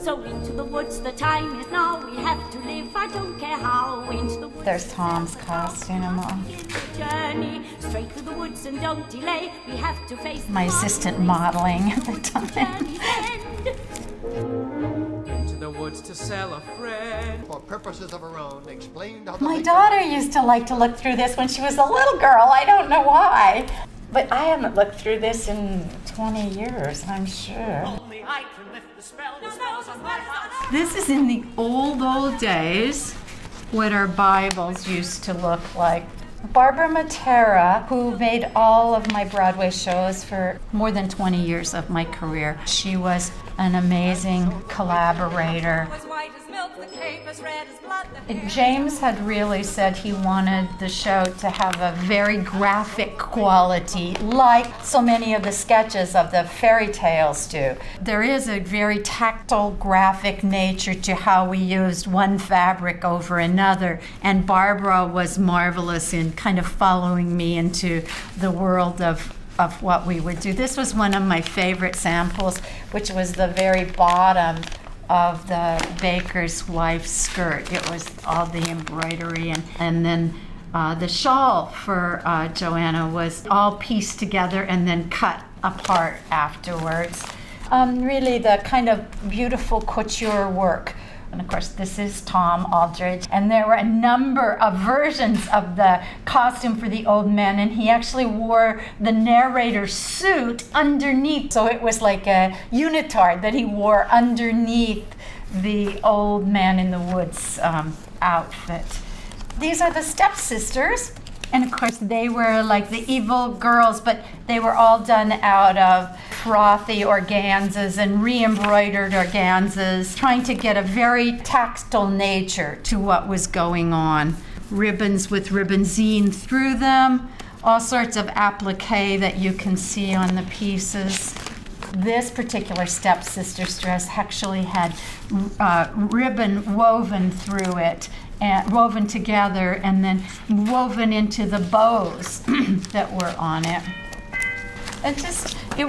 So into the woods, the time is now. We have to live, I don't care how. Into the woods. There's Tom's costume. Journey straight through the woods and don't delay. We have to face my assistant modeling at the time. Into the woods to sell a friend. For purposes of her own, explained how My daughter used to like to look through this when she was a little girl. I don't know why. But I haven't looked through this in 20 years, I'm sure. Only I can lift the spell. This is in the old days what our Bibles used to look like. Barbara Matera, who made all of my Broadway shows for more than 20 years of my career. She was an amazing collaborator. James had really said he wanted the show to have a very graphic quality, like so many of the sketches of the fairy tales do. There is a very tactile, graphic nature to how we used one fabric over another, and Barbara was marvelous in kind of following me into the world of what we would do. This was one of my favorite samples, which was the very bottom of the baker's wife's skirt. It was all the embroidery, and then the shawl for Joanna was all pieced together and then cut apart afterwards. Really the kind of beautiful couture work. And of course, this is Tom Aldridge. And there were a number of versions of the costume for the old man, and he actually wore the narrator's suit underneath. So it was like a unitard that he wore underneath the old man in the woods outfit. These are the stepsisters. And of course, they were like the evil girls, but they were all done out of frothy organzas and re-embroidered organzas, trying to get a very tactile nature to what was going on. Ribbons with ribbonzine through them, all sorts of applique that you can see on the pieces. This particular stepsister's dress actually had ribbon woven through it, and woven together and then woven into the bows that were on it. It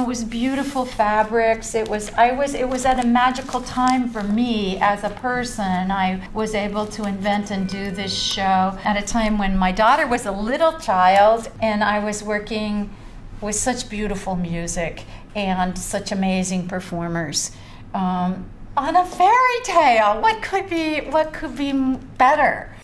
was beautiful fabrics. It was at a magical time for me as a person. I was able to invent and do this show at a time when my daughter was a little child, and I was working with such beautiful music and such amazing performers. On a fairy tale, what could be better?